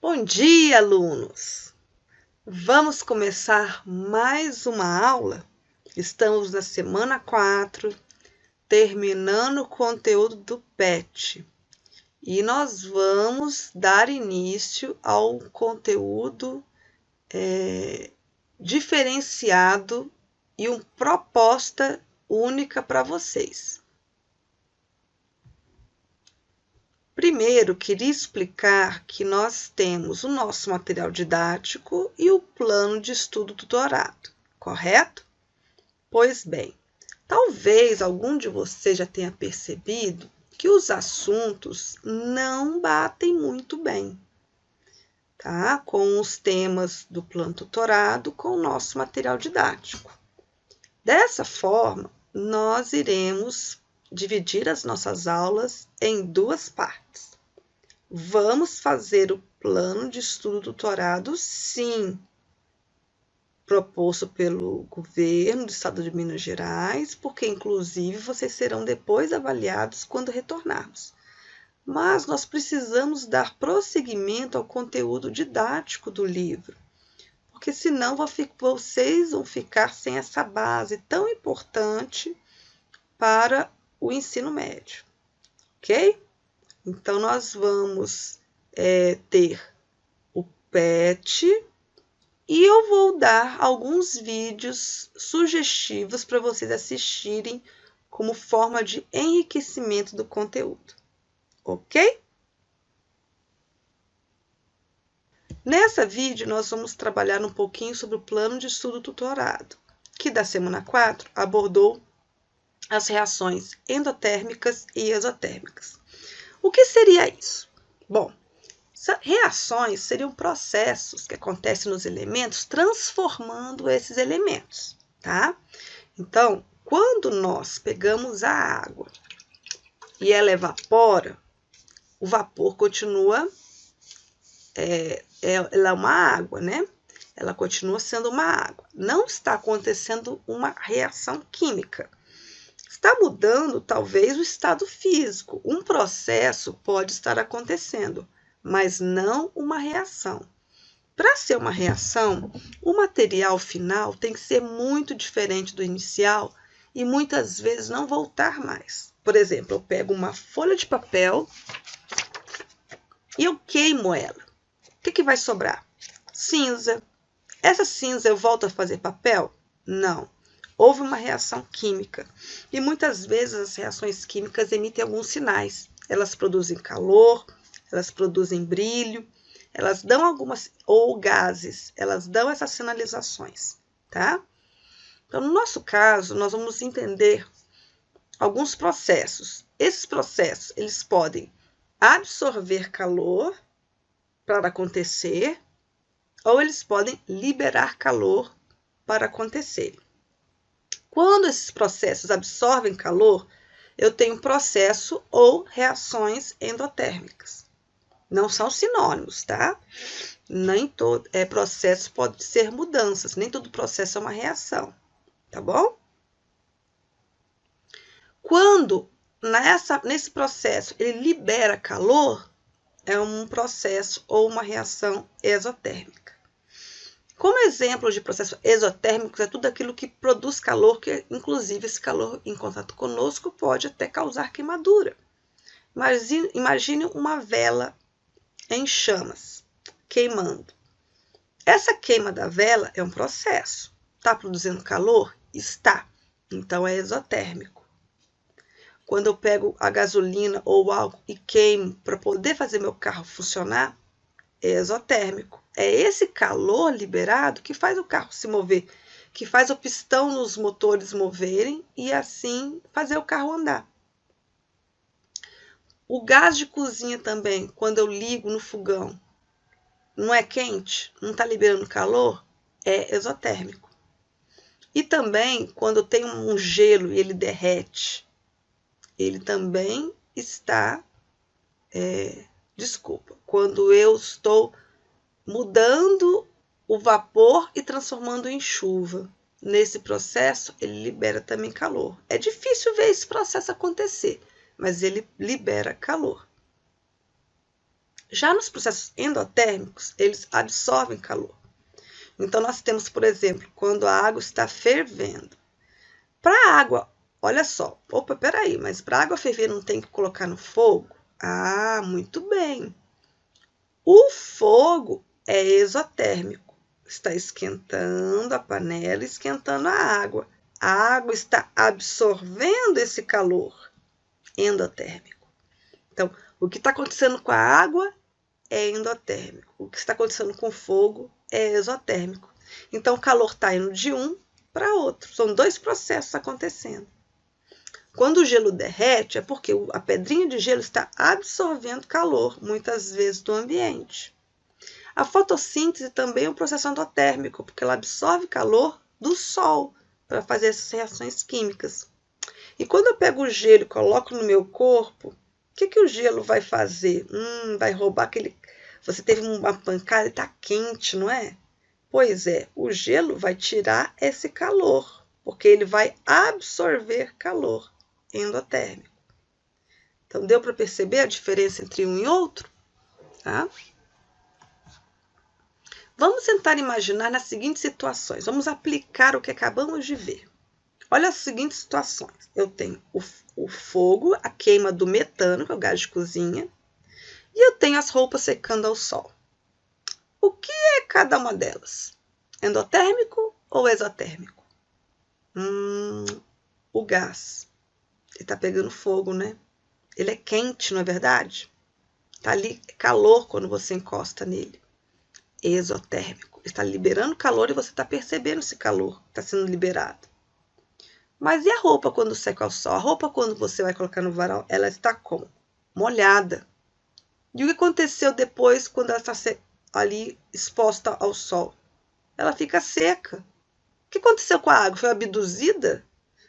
Bom dia, alunos! Vamos começar mais uma aula? Estamos na semana 4, terminando o conteúdo do PET. E nós vamos dar início ao conteúdo diferenciado e uma proposta única para vocês. Primeiro, queria explicar que nós temos o nosso material didático e o plano de estudo tutorado, correto? Pois bem, talvez algum de vocês já tenha percebido que os assuntos não batem muito bem, tá? Com os temas do plano tutorado com o nosso material didático. Dessa forma, nós iremos dividir as nossas aulas em duas partes. Vamos fazer o plano de estudo tutorado, sim, proposto pelo governo do estado de Minas Gerais, porque inclusive vocês serão depois avaliados quando retornarmos. Mas nós precisamos dar prosseguimento ao conteúdo didático do livro, porque senão vocês vão ficar sem essa base tão importante para o ensino médio, ok? Então, nós vamos ter o PET e eu vou dar alguns vídeos sugestivos para vocês assistirem como forma de enriquecimento do conteúdo, ok? Nessa vídeo, nós vamos trabalhar um pouquinho sobre o plano de estudo tutorado, que da semana 4 abordou as reações endotérmicas e exotérmicas. O que seria isso? Bom, reações seriam processos que acontecem nos elementos transformando esses elementos, tá? Então, quando nós pegamos a água e ela evapora, o vapor continua, ela é uma água, né? Ela continua sendo uma água. Não está acontecendo uma reação química. Está mudando, talvez, o estado físico. Um processo pode estar acontecendo, mas não uma reação. Para ser uma reação, o material final tem que ser muito diferente do inicial e muitas vezes não voltar mais. Por exemplo, eu pego uma folha de papel e eu queimo ela. O que vai sobrar? Cinza. Essa cinza eu volto a fazer papel? Não. Houve uma reação química e muitas vezes as reações químicas emitem alguns sinais. Elas produzem calor, elas produzem brilho, elas dão ou gases, elas dão essas sinalizações, tá? Então, no nosso caso, nós vamos entender alguns processos. Esses processos, eles podem absorver calor para acontecer ou eles podem liberar calor para acontecer. Quando esses processos absorvem calor, eu tenho processo ou reações endotérmicas. Não são sinônimos, tá? Nem todo processo pode ser mudanças, nem todo processo é uma reação, tá bom? Quando nesse processo ele libera calor, é um processo ou uma reação exotérmica. Como exemplo de processos exotérmicos, é tudo aquilo que produz calor, que inclusive esse calor em contato conosco pode até causar queimadura. Imagine uma vela em chamas, queimando. Essa queima da vela é um processo. Está produzindo calor? Está. Então, é exotérmico. Quando eu pego a gasolina ou o álcool e queimo para poder fazer meu carro funcionar, é exotérmico. É esse calor liberado que faz o carro se mover, que faz o pistão nos motores moverem e assim fazer o carro andar. O gás de cozinha também, quando eu ligo no fogão, não é quente, não está liberando calor, é exotérmico. E também, quando tem um gelo e ele derrete, ele também está, quando eu estou mudando o vapor e transformando em chuva. Nesse processo, ele libera também calor. É difícil ver esse processo acontecer, mas ele libera calor. Já nos processos endotérmicos, eles absorvem calor. Então, nós temos, por exemplo, quando a água está fervendo. Para a água, olha só, opa, peraí, mas para a água ferver não tem que colocar no fogo? Ah, muito bem. O fogo é exotérmico. Está esquentando a panela, esquentando a água. A água está absorvendo esse calor endotérmico. Então, o que está acontecendo com a água é endotérmico. O que está acontecendo com o fogo é exotérmico. Então, o calor está indo de um para outro. São dois processos acontecendo. Quando o gelo derrete, é porque a pedrinha de gelo está absorvendo calor, muitas vezes, do ambiente. A fotossíntese também é um processo endotérmico, porque ela absorve calor do sol para fazer essas reações químicas. E quando eu pego o gelo e coloco no meu corpo, o que o gelo vai fazer? Vai roubar aquele... Você teve uma pancada e está quente, não é? Pois é, o gelo vai tirar esse calor, porque ele vai absorver calor endotérmico. Então, deu para perceber a diferença entre um e outro? Tá? Vamos tentar imaginar nas seguintes situações. Vamos aplicar o que acabamos de ver. Olha as seguintes situações. Eu tenho o fogo, a queima do metano, que é o gás de cozinha, e eu tenho as roupas secando ao sol. O que é cada uma delas? Endotérmico ou exotérmico? O gás. Ele está pegando fogo, né? Ele é quente, não é verdade? Está ali calor quando você encosta nele. Exotérmico. Está liberando calor e você está percebendo esse calor que está sendo liberado. Mas e a roupa quando seca ao sol? A roupa quando você vai colocar no varal, ela está como? Molhada. E o que aconteceu depois quando ela está ali exposta ao sol? Ela fica seca. O que aconteceu com a água? Foi abduzida?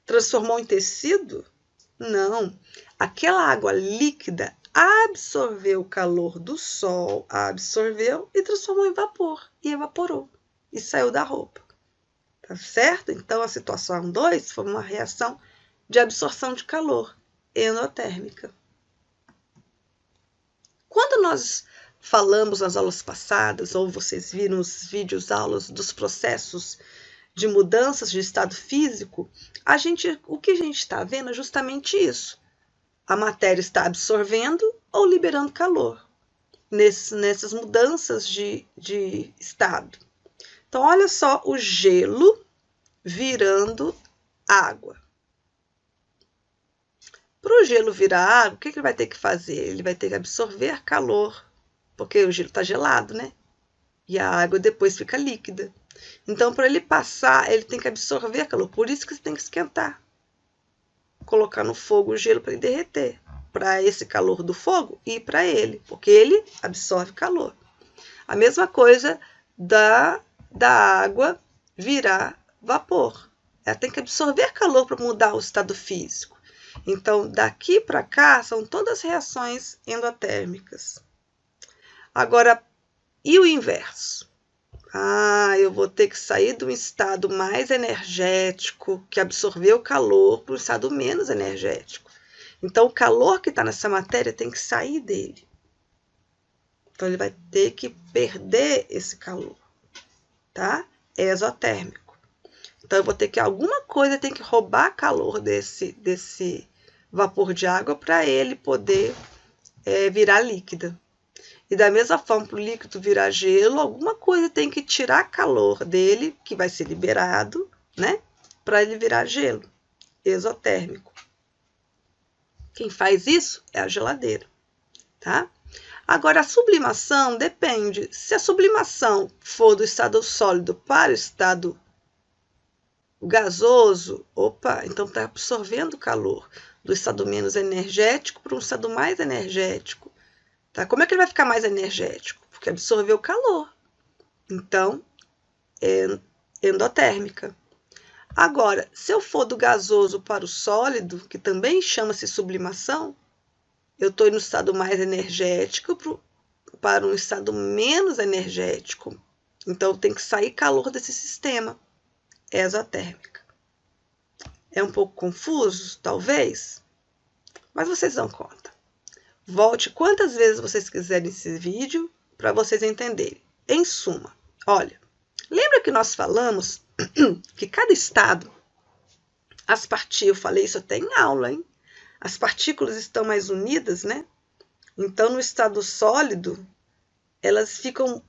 Transformou em tecido? Não. Aquela água líquida absorveu o calor do sol, absorveu e transformou em vapor. E evaporou. E saiu da roupa. Tá certo? Então, a situação 2 foi uma reação de absorção de calor endotérmica. Quando nós falamos nas aulas passadas, ou vocês viram os vídeos aulas dos processos de mudanças de estado físico, o que a gente está vendo é justamente isso. A matéria está absorvendo ou liberando calor nessas mudanças de estado. Então, olha só o gelo virando água. Para o gelo virar água, o que ele vai ter que fazer? Ele vai ter que absorver calor, porque o gelo está gelado, né? E a água depois fica líquida. Então, para ele passar, ele tem que absorver calor. Por isso que você tem que esquentar. Colocar no fogo o gelo para ele derreter. Para esse calor do fogo ir para ele, porque ele absorve calor. A mesma coisa da água virar vapor. Ela tem que absorver calor para mudar o estado físico. Então, daqui para cá, são todas reações endotérmicas. Agora, e o inverso? Eu vou ter que sair de um estado mais energético, que absorveu calor, para um estado menos energético. Então, o calor que está nessa matéria tem que sair dele. Então, ele vai ter que perder esse calor, tá? É exotérmico. Então, eu vou ter que, alguma coisa tem que roubar calor desse vapor de água para ele poder virar líquida. E da mesma forma, para o líquido virar gelo, alguma coisa tem que tirar calor dele, que vai ser liberado, né? Para ele virar gelo, exotérmico. Quem faz isso é a geladeira, tá? Agora, a sublimação depende. Se a sublimação for do estado sólido para o estado gasoso, então está absorvendo calor do estado menos energético para um estado mais energético. Tá? Como é que ele vai ficar mais energético? Porque absorveu calor. Então, é endotérmica. Agora, se eu for do gasoso para o sólido, que também chama-se sublimação, eu estou no estado mais energético para um estado menos energético. Então, tem que sair calor desse sistema. É exotérmica. É um pouco confuso, talvez, mas vocês dão conta. Volte quantas vezes vocês quiserem esse vídeo para vocês entenderem. Em suma, olha, lembra que nós falamos que cada estado, as partículas, eu falei isso até em aula, hein? As partículas estão mais unidas, né? Então, no estado sólido, elas ficam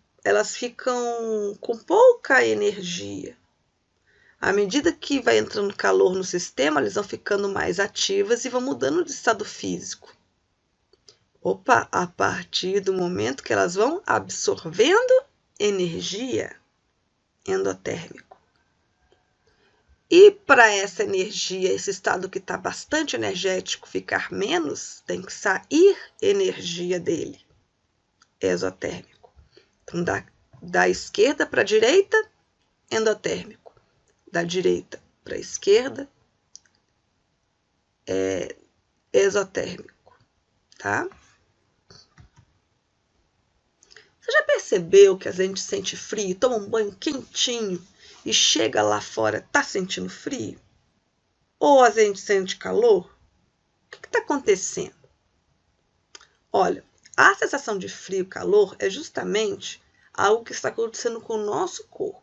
com pouca energia. À medida que vai entrando calor no sistema, elas vão ficando mais ativas e vão mudando de estado físico. Opa, a partir do momento que elas vão absorvendo energia, endotérmico. E para essa energia, esse estado que está bastante energético ficar menos, tem que sair energia dele, exotérmico. Então, da esquerda para a direita, endotérmico. Da direita para a esquerda, exotérmico, tá? Você já percebeu que a gente sente frio, toma um banho quentinho e chega lá fora, tá sentindo frio? Ou a gente sente calor? O que está acontecendo? Olha, a sensação de frio e calor é justamente algo que está acontecendo com o nosso corpo.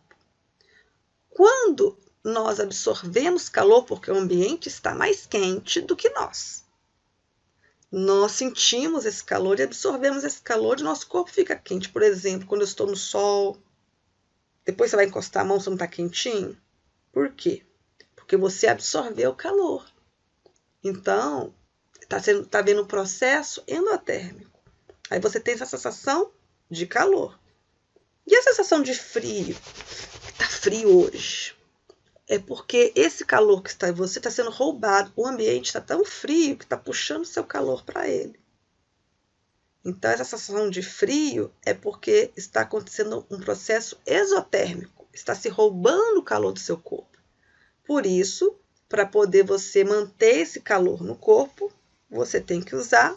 Quando nós absorvemos calor, porque o ambiente está mais quente do que nós sentimos esse calor e absorvemos esse calor e nosso corpo fica quente. Por exemplo, quando eu estou no sol, depois você vai encostar a mão, você não está quentinho? Por quê? Porque você absorveu o calor. Então, está vendo um processo endotérmico. Aí você tem essa sensação de calor. E a sensação de frio? Está frio hoje. É porque esse calor que está em você está sendo roubado. O ambiente está tão frio que está puxando seu calor para ele. Então, essa sensação de frio é porque está acontecendo um processo exotérmico. Está se roubando o calor do seu corpo. Por isso, para poder você manter esse calor no corpo, você tem que usar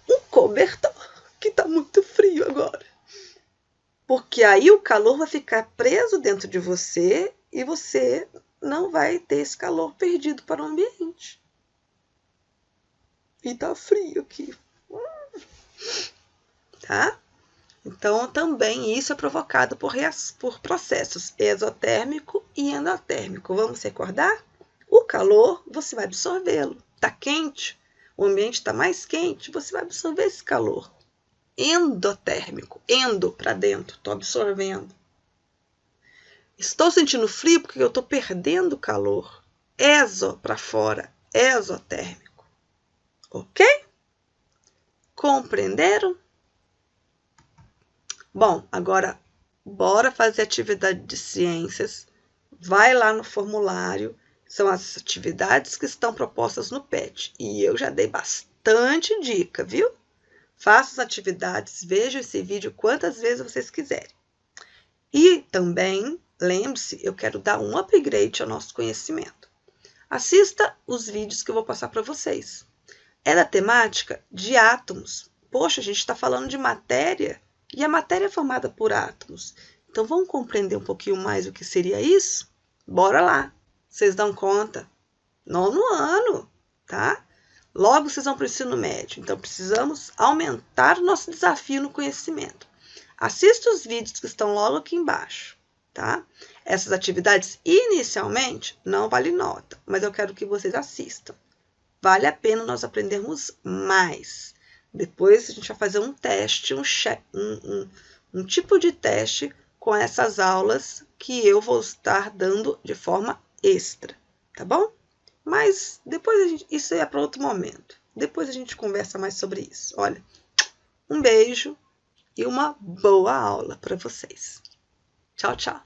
um cobertor, que está muito frio agora. Porque aí o calor vai ficar preso dentro de você e você não vai ter esse calor perdido para o ambiente. E tá frio aqui. Tá? Então, também isso é provocado por processos exotérmico e endotérmico. Vamos recordar? O calor, você vai absorvê-lo. Está quente, o ambiente está mais quente, você vai absorver esse calor. Endotérmico, endo para dentro, estou absorvendo. Estou sentindo frio porque eu estou perdendo calor. Exo para fora, exotérmico. Ok? Compreenderam? Bom, agora bora fazer atividade de ciências. Vai lá no formulário, são as atividades que estão propostas no PET. E eu já dei bastante dica, viu? Faça as atividades, vejam esse vídeo quantas vezes vocês quiserem. E também, lembre-se, eu quero dar um upgrade ao nosso conhecimento. Assista os vídeos que eu vou passar para vocês. É da temática de átomos. Poxa, a gente está falando de matéria e a matéria é formada por átomos. Então, vamos compreender um pouquinho mais o que seria isso? Bora lá! Vocês dão conta? 9º ano, tá? Logo vocês vão para o ensino médio, então precisamos aumentar o nosso desafio no conhecimento. Assista os vídeos que estão logo aqui embaixo, tá? Essas atividades, inicialmente, não vale nota, mas eu quero que vocês assistam. Vale a pena nós aprendermos mais. Depois a gente vai fazer um teste, um tipo de teste com essas aulas que eu vou estar dando de forma extra, tá bom? Mas depois isso é para outro momento. Depois a gente conversa mais sobre isso. Olha, um beijo e uma boa aula para vocês. Tchau, tchau.